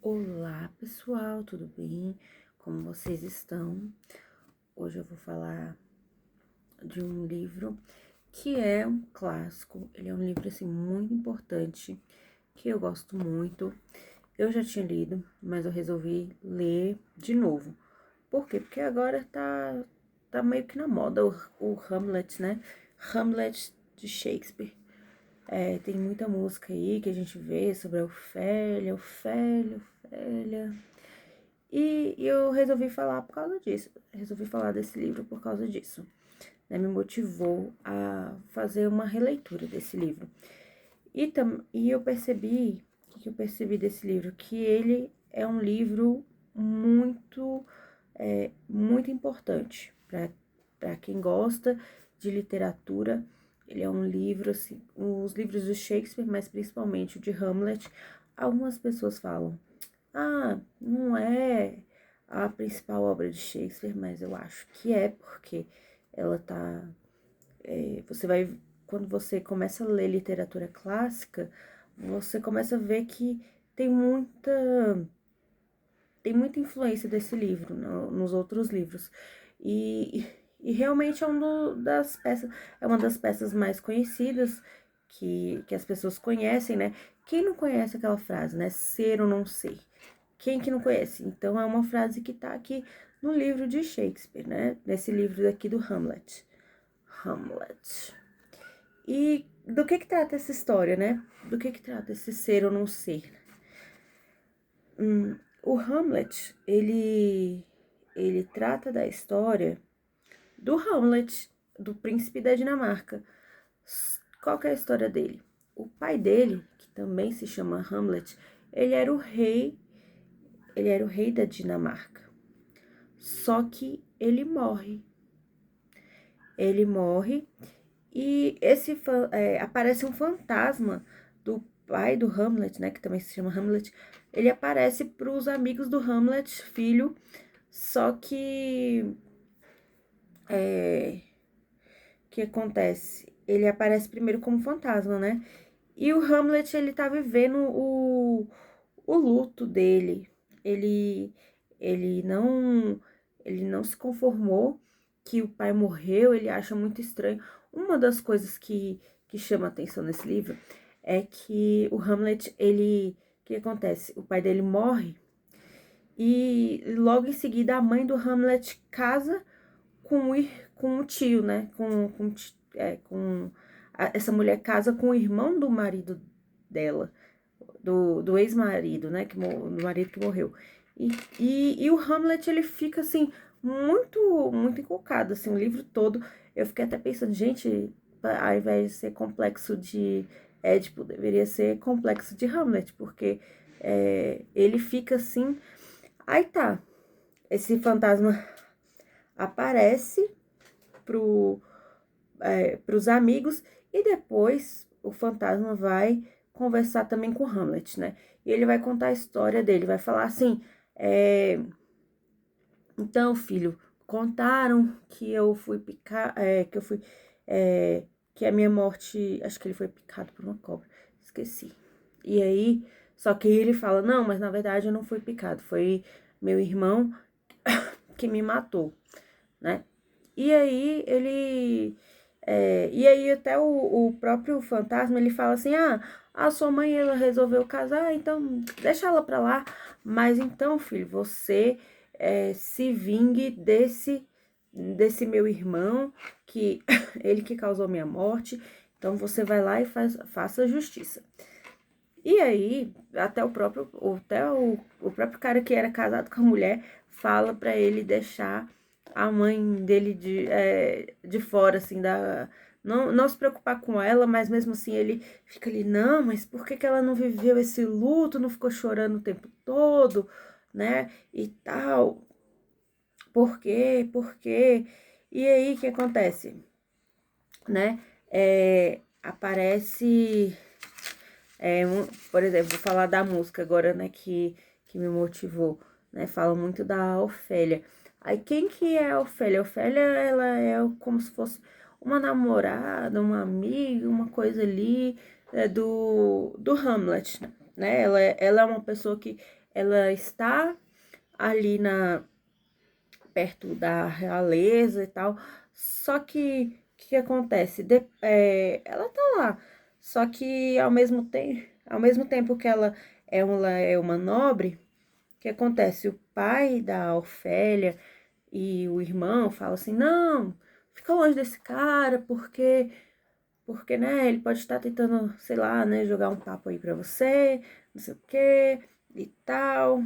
Olá pessoal, tudo bem? Como vocês estão? Hoje eu vou falar de um livro que é um clássico. Ele é um livro assim muito importante, que eu gosto muito. Eu já tinha lido, mas eu resolvi ler de novo. Por quê? Porque agora tá meio que na moda o Hamlet, né? Hamlet de Shakespeare. Tem muita música aí que a gente vê sobre a Ofélia, Ofélia, Ofélia. E eu resolvi falar por causa disso. Resolvi falar desse livro por causa disso. Né? Me motivou a fazer uma releitura desse livro. E eu percebi, o que eu percebi desse livro? Que ele é um livro muito importante para quem gosta de literatura. Ele é um livro, assim, os livros do Shakespeare, mas principalmente o de Hamlet. Algumas pessoas falam, não é a principal obra de Shakespeare, mas eu acho que é, porque ela tá. Quando você começa a ler literatura clássica, você começa a ver que tem muita, tem muita influência desse livro nos outros livros. E realmente é uma das peças mais conhecidas que as pessoas conhecem, né? Quem não conhece aquela frase, né? Ser ou não ser? Quem que não conhece? Então, é uma frase que tá aqui no livro de Shakespeare, né? Nesse livro aqui do Hamlet. Hamlet. E do que trata essa história, né? Do que trata esse ser ou não ser? O Hamlet, ele trata da história do Hamlet, do príncipe da Dinamarca. Qual que é a história dele? O pai dele, que também se chama Hamlet, ele era o rei da Dinamarca. Só que ele morre. Ele morre e aparece um fantasma do pai do Hamlet, né, que também se chama Hamlet. Ele aparece para os amigos do Hamlet, filho, só que o que acontece? Ele aparece primeiro como fantasma, né? E o Hamlet, ele tá vivendo o luto dele. Ele, ele não, ele não se conformou que o pai morreu, ele acha muito estranho. Uma das coisas que chama atenção nesse livro é que o Hamlet, o que acontece? O pai dele morre e logo em seguida a mãe do Hamlet casa com o tio, né? Essa mulher casa com o irmão do marido dela, do ex-marido, né? Do marido que morreu. E o Hamlet, ele fica, assim, muito encucado, assim, o livro todo. Eu fiquei até pensando, gente, ao invés de ser complexo de Édipo, deveria ser complexo de Hamlet, porque ele fica assim. Aí tá, esse fantasma aparece pros amigos e depois o fantasma vai conversar também com Hamlet, né? E ele vai contar a história dele, vai falar assim, então, filho, contaram que eu fui picar, que a minha morte, acho que ele foi picado por uma cobra, esqueci. E aí, só que ele fala, não, mas na verdade eu não fui picado, foi meu irmão que me matou, né? E aí e aí até o próprio fantasma, ele fala assim, a sua mãe, ela resolveu casar, então deixa ela pra lá. Mas então, filho, você se vingue desse meu irmão, que ele que causou minha morte, então você vai lá e faça justiça. E aí, o próprio cara que era casado com a mulher fala pra ele deixar a mãe dele de fora, assim, não se preocupar com ela, mas mesmo assim ele fica ali, não, mas por que ela não viveu esse luto, não ficou chorando o tempo todo, né, e tal, por quê, por quê? E aí, o que acontece, né, aparece por exemplo, vou falar da música agora, né, que me motivou, né, fala muito da Ofélia. Aí, quem que é a Ofélia? A Ofélia, ela é como se fosse uma namorada, uma amiga, uma coisa ali do Hamlet, né? Ela é uma pessoa que ela está ali perto da realeza e tal, só que o que acontece? Ela tá lá, só que ao mesmo tempo que ela é uma nobre, o que acontece? O pai da Ofélia e o irmão falam assim, não, fica longe desse cara, porque, né, ele pode estar tentando, sei lá, né, jogar um papo aí pra você, não sei o que e tal,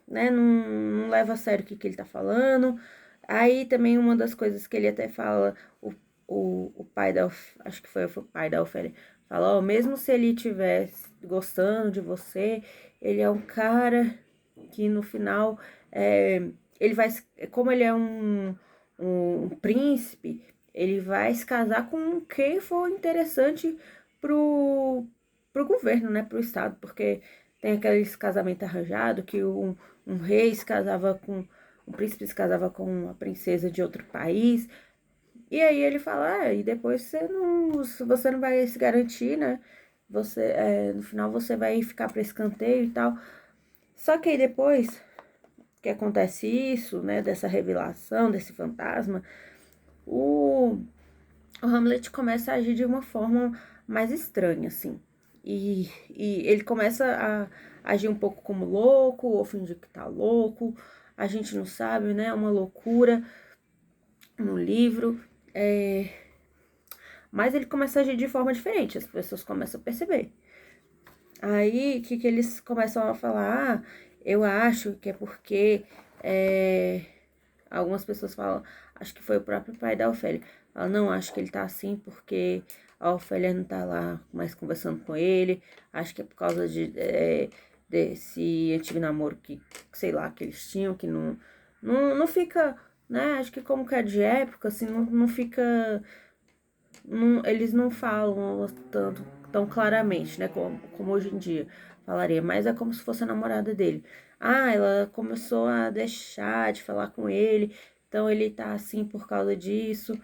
né, não leva a sério o que ele tá falando. Aí também uma das coisas que ele até fala, o pai acho que foi o pai da Ofélia, fala, ó, mesmo se ele tivesse gostando de você, ele é um cara que no final, ele vai, como ele é um príncipe, ele vai se casar com quem for interessante pro governo, né, pro estado, porque tem aqueles casamentos arranjados que um rei se casava com, um príncipe se casava com uma princesa de outro país, e aí ele fala, e depois você não vai se garantir, né, no final você vai ficar para escanteio e tal. Só que aí depois que acontece isso, né, dessa revelação, desse fantasma, o, o Hamlet começa a agir de uma forma mais estranha, assim. E ele começa a agir um pouco como louco, ou fingir que tá louco. A gente não sabe, né? É uma loucura no livro. Mas ele começa a agir de forma diferente, as pessoas começam a perceber. Aí, o que eles começam a falar? Ah, eu acho que é porque algumas pessoas falam, acho que foi o próprio pai da Ofélia. Fala, não, acho que ele tá assim porque a Ofélia não tá lá mais conversando com ele. Acho que é por causa desse antigo namoro que, sei lá, que eles tinham, que não fica, né? Acho que como que é de época, assim, não fica. Eles não falam tanto tão claramente, né? Como hoje em dia falaria, mas é como se fosse a namorada dele. Ah, ela começou a deixar de falar com ele, então ele tá assim por causa disso.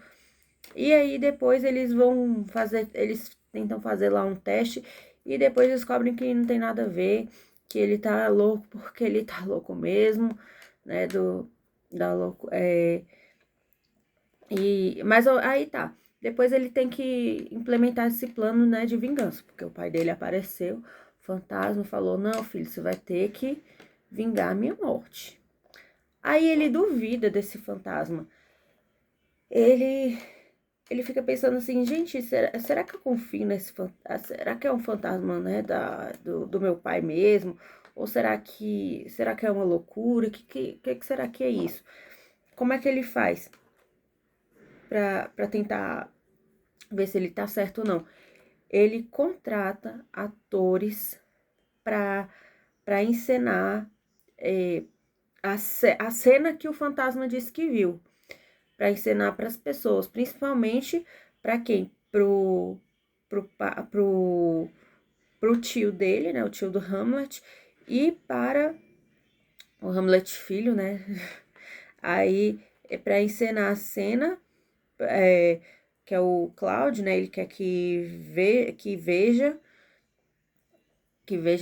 E aí depois eles tentam fazer lá um teste e depois descobrem que não tem nada a ver, que ele tá louco porque ele tá louco mesmo, né? Da louco, mas aí tá. Depois ele tem que implementar esse plano, né, de vingança, porque o pai dele apareceu, o fantasma falou: "Não, filho, você vai ter que vingar a minha morte". Aí ele duvida desse fantasma. Ele ele fica pensando assim, gente, será que eu confio nesse fantasma? Será que é um fantasma, né, do meu pai mesmo? Ou será que é uma loucura? Que será que é isso? Como é que ele faz para tentar ver se ele tá certo ou não? Ele contrata atores para para encenar a cena que o fantasma disse que viu, para encenar para as pessoas, principalmente para quem? Pro, pa- pro, pro tio dele, né, o tio do Hamlet, e para o Hamlet filho, né? Aí é para encenar a cena, é, que é o Cláudio, né? Ele quer que veja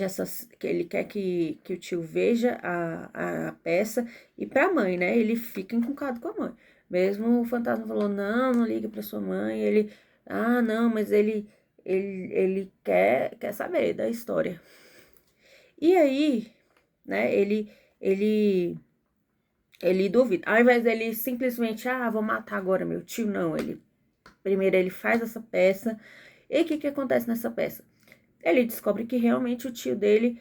essas, que ele quer que o tio veja a peça, e pra mãe, né? Ele fica encucado com a mãe. Mesmo o fantasma falou, não ligue pra sua mãe, ele, ah, não, mas ele quer saber da história. E aí, né, ele, ele duvida. Ao invés dele simplesmente, vou matar agora meu tio, não, primeiro ele faz essa peça, e o que acontece nessa peça? Ele descobre que realmente o tio dele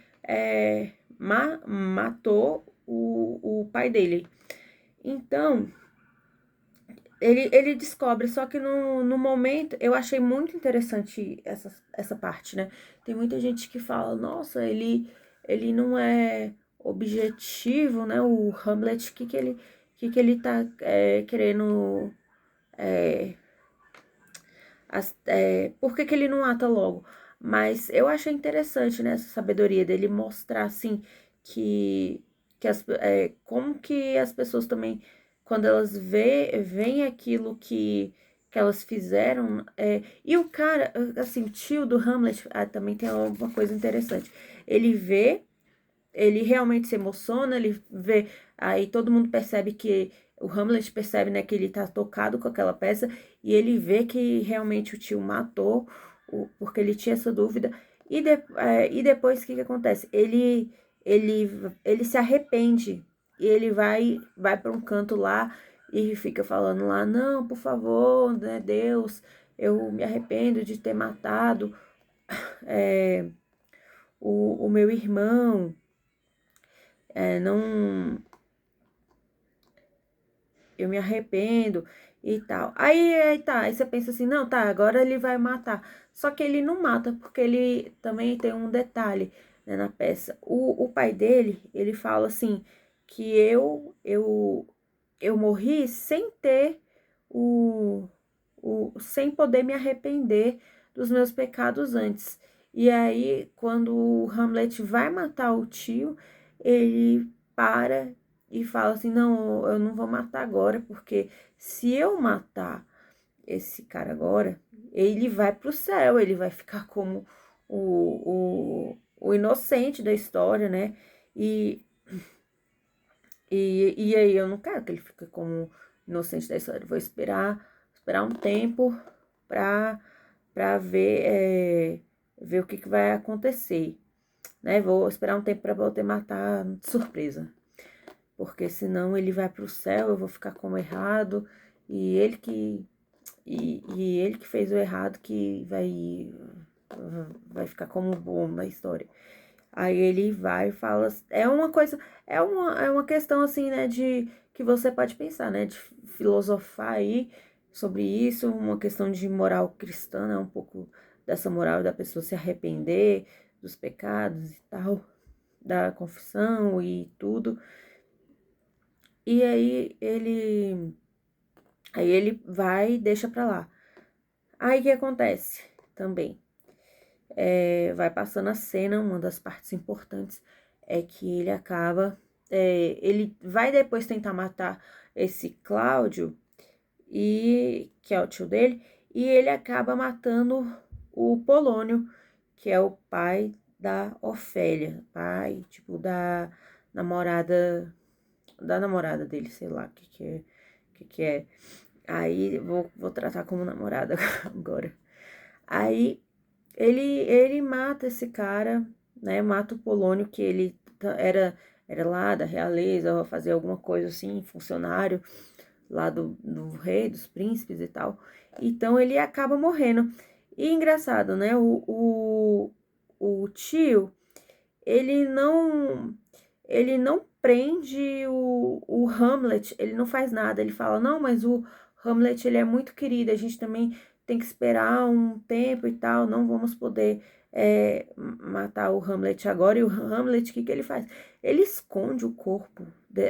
matou o pai dele. Então, ele descobre, só que no momento, eu achei muito interessante essa parte, né? Tem muita gente que fala, nossa, ele não é objetivo, né? O Hamlet, que ele tá querendo... por que ele não mata logo? Mas eu achei interessante, né, essa sabedoria dele mostrar, assim, como que as pessoas também, quando elas veem aquilo que elas fizeram, e o cara, assim, o tio do Hamlet, também tem uma coisa interessante, ele vê ele realmente se emociona, ele vê, aí todo mundo percebe que, o Hamlet percebe, né, que ele tá tocado com aquela peça, e ele vê que realmente o tio matou, porque ele tinha essa dúvida, e depois o que que acontece? Ele, ele se arrepende, e ele vai para um canto lá, e fica falando lá, não, por favor, né, Deus, eu me arrependo de ter matado é, o meu irmão, não, eu me arrependo e tal. Aí tá, aí você pensa assim, não, tá, agora ele vai matar. Só que ele não mata, porque ele também tem um detalhe, né, na peça. O pai dele, ele fala assim, que eu morri sem ter sem poder me arrepender dos meus pecados antes. E aí, quando o Hamlet vai matar o tio, ele para e fala assim: não, eu não vou matar agora, porque se eu matar esse cara agora, ele vai pro céu, ele vai ficar como o inocente da história, né? E, e aí eu não quero que ele fique como inocente da história, eu vou esperar um tempo pra ver, ver o que, que vai acontecer, né? Vou esperar um tempo pra poder matar de surpresa, porque senão ele vai pro céu, eu vou ficar como errado, e ele que e ele que fez o errado que vai ficar como bom na história. Aí ele vai e fala, é uma coisa, é uma questão assim, né, de que você pode pensar, né, de filosofar aí sobre isso, uma questão de moral cristã, né, um pouco dessa moral da pessoa se arrepender dos pecados e tal, da confissão e tudo. E aí ele vai e deixa pra lá. Aí o que acontece também? Vai passando a cena, uma das partes importantes é que ele acaba. Ele vai depois tentar matar esse Cláudio, que é o tio dele, e ele acaba matando o Polônio, que é o pai da Ofélia, pai, tipo, namorada, da namorada dele, sei lá o que é. Aí vou tratar como namorada agora. Aí ele mata esse cara, né? Mata o Polônio, que ele era lá da realeza, fazer alguma coisa assim, funcionário lá do rei, dos príncipes e tal. Então ele acaba morrendo. E engraçado, né? O tio, ele não prende o Hamlet, ele não faz nada, ele fala, não, mas o Hamlet, ele é muito querido, a gente também tem que esperar um tempo e tal, não vamos poder matar o Hamlet agora. E o Hamlet, o que que ele faz? Ele esconde o corpo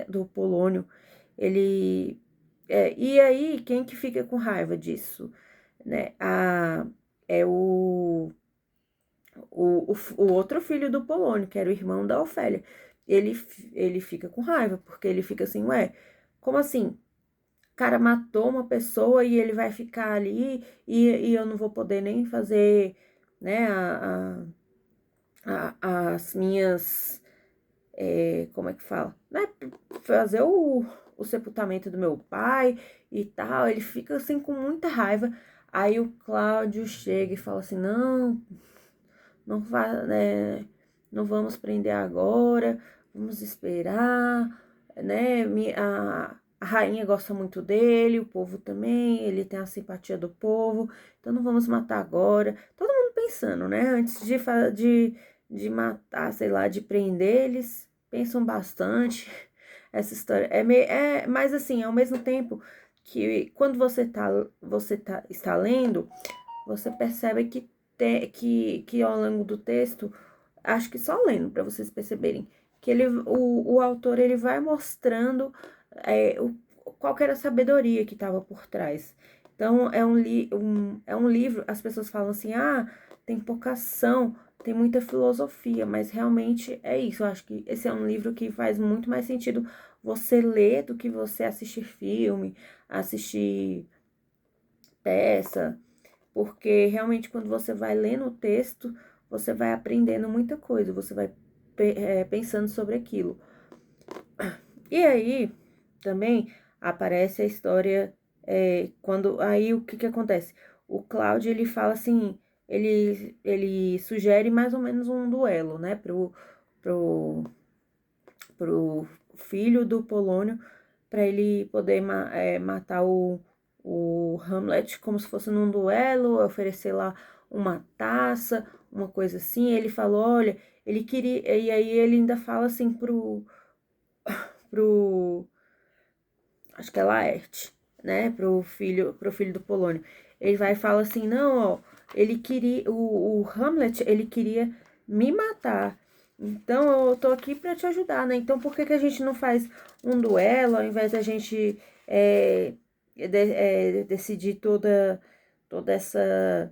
do Polônio, e aí, quem que fica com raiva disso, né? É o outro filho do Polônio, que era o irmão da Ofélia. Ele, ele fica com raiva, porque ele fica assim, ué, como assim? O cara matou uma pessoa e ele vai ficar ali e eu não vou poder nem fazer, né, as minhas, como é que fala? Né, fazer o sepultamento do meu pai e tal. Ele fica assim com muita raiva. Aí o Cláudio chega e fala assim, não vai, né, não vamos prender agora, vamos esperar, né? A rainha gosta muito dele, o povo também, ele tem a simpatia do povo, então não vamos matar agora. Todo mundo pensando, né? Antes de matar, sei lá, de prender, eles pensam bastante. Essa história mas assim, ao mesmo tempo que quando está lendo, você percebe que ao longo do texto, acho que só lendo para vocês perceberem, que o autor ele vai mostrando qual que era a sabedoria que estava por trás. Então, é um livro, as pessoas falam assim, tem pouca ação, tem muita filosofia, mas realmente é isso. Eu acho que esse é um livro que faz muito mais sentido você ler do que você assistir filme, assistir peça, porque realmente quando você vai lendo o texto, você vai aprendendo muita coisa, você vai pensando sobre aquilo. E aí, também aparece a história, quando, aí o que acontece? O Cláudio, ele fala assim, ele sugere mais ou menos um duelo, né, pro, pro filho do Polônio, para ele poder matar o Hamlet como se fosse num duelo, oferecer lá uma taça, uma coisa assim. Ele falou, olha, ele queria, e aí ele ainda fala assim pro acho que é Laerte, né, pro filho do Polônio. Ele vai e fala assim, não, ó, ele queria, o Hamlet, ele queria me matar. Então eu tô aqui para te ajudar, né? Então por que que a gente não faz um duelo ao invés da gente decidir toda essa,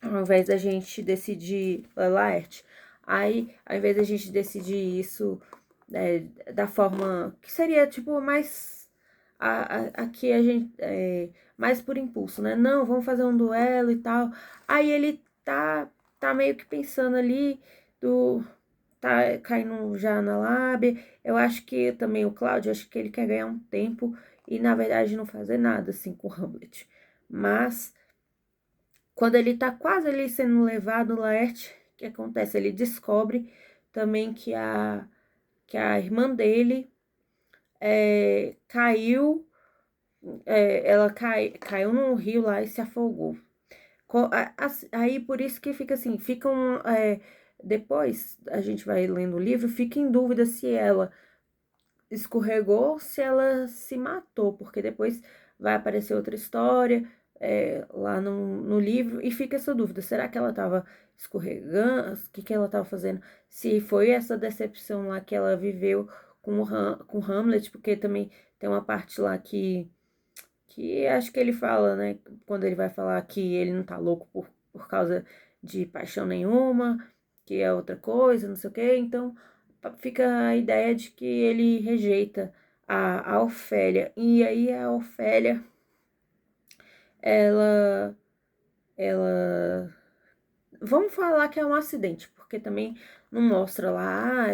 ao invés da gente decidir Laerte, aí ao invés da gente decidir isso da forma que seria tipo mais aqui a gente mais por impulso, né? Não, vamos fazer um duelo e tal. Aí ele tá meio que pensando ali do tá caindo já na lábia. Eu acho que também o Cláudio, acho que ele quer ganhar um tempo e na verdade não fazer nada assim com o Hamlet. Mas quando ele tá quase ali sendo levado, o Laerte, o que acontece? Ele descobre também que a irmã dele caiu, ela caiu num rio lá e se afogou. Aí por isso que fica assim, depois a gente vai lendo o livro, fica em dúvida se ela escorregou, se ela se matou, porque depois vai aparecer outra história lá no livro e fica essa dúvida, será que ela estava escorregando, o que ela estava fazendo, se foi essa decepção lá que ela viveu com Hamlet, porque também tem uma parte lá que acho que ele fala, né, quando ele vai falar que ele não tá louco por causa de paixão nenhuma, que é outra coisa, não sei o quê, então fica a ideia de que ele rejeita a Ofélia, e aí a Ofélia, ela, ela, vamos falar que é um acidente, porque também não mostra lá,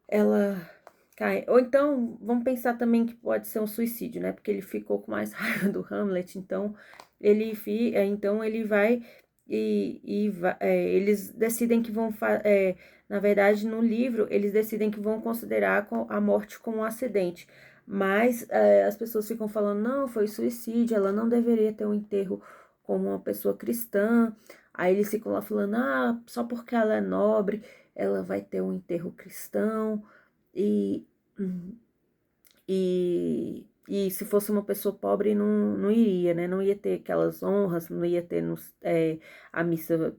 ela cai. Ou então, vamos pensar também que pode ser um suicídio, né? Porque ele ficou com mais raiva do Hamlet, então então ele vai eles decidem que na verdade, no livro, eles decidem que vão considerar a morte como um acidente. Mas as pessoas ficam falando, não, foi suicídio, ela não deveria ter um enterro como uma pessoa cristã. Aí eles ficam lá falando, só porque ela é nobre, ela vai ter um enterro cristão. E, e se fosse uma pessoa pobre, não iria, né? Não ia ter aquelas honras, não ia ter a missa,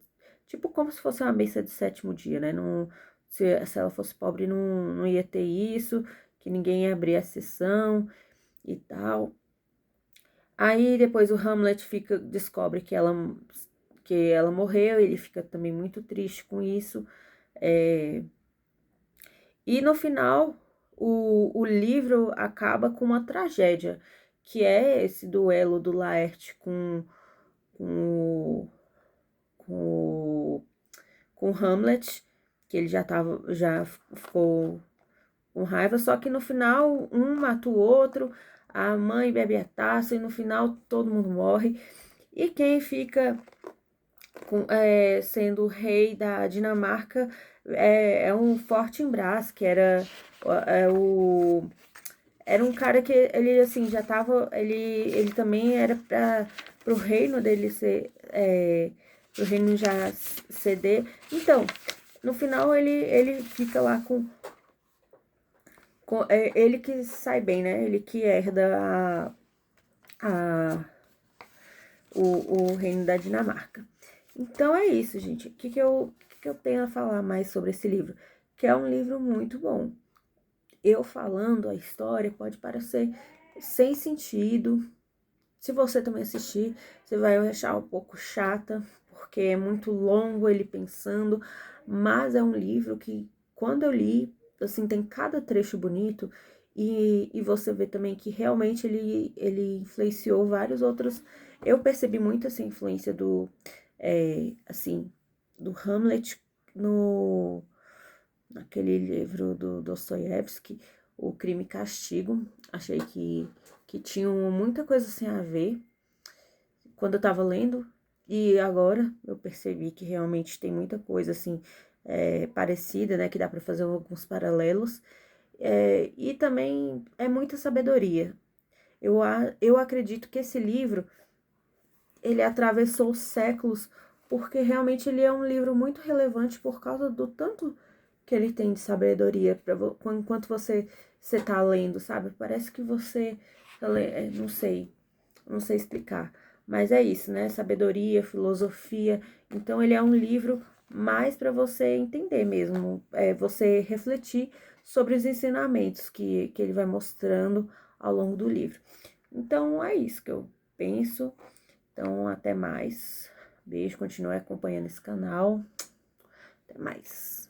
tipo como se fosse uma missa de sétimo dia, né? Não, se ela fosse pobre, não ia ter isso, que ninguém ia abrir a sessão e tal. Aí depois o Hamlet descobre que ela morreu, ele fica também muito triste com isso. E no final, o livro acaba com uma tragédia, que é esse duelo do Laerte com, com, com Hamlet, que ele já ficou com raiva, só que no final um mata o outro, a mãe bebe a taça e no final todo mundo morre. E quem fica sendo o rei da Dinamarca é um Fortinbras, que era um cara que ele assim já tava, ele também era para pro reino dele pro reino já ceder. Então, no final ele fica lá ele que sai bem, né? Ele que herda a, o reino da Dinamarca. Então é isso, gente. O que eu tenho a falar mais sobre esse livro? Que é um livro muito bom. Eu falando a história pode parecer sem sentido. Se você também assistir, você vai achar um pouco chata, porque é muito longo ele pensando, mas é um livro que, quando eu li, assim, tem cada trecho bonito, e você vê também que realmente ele influenciou vários outros. Eu percebi muito essa influência assim, do Hamlet naquele livro do Dostoiévski, O Crime e Castigo. Achei que tinham muita coisa assim a ver quando eu tava lendo, e agora eu percebi que realmente tem muita coisa assim parecida, né? Que dá para fazer alguns paralelos. E também é muita sabedoria. Eu acredito que esse livro, ele atravessou séculos, porque realmente ele é um livro muito relevante por causa do tanto que ele tem de sabedoria enquanto você tá lendo, sabe? Parece que você não sei explicar, mas é isso, né? Sabedoria, filosofia. Então ele é um livro mais para você entender mesmo, você refletir sobre os ensinamentos que ele vai mostrando ao longo do livro. Então é isso que eu penso. Então, até mais. Beijo, continue acompanhando esse canal. Até mais.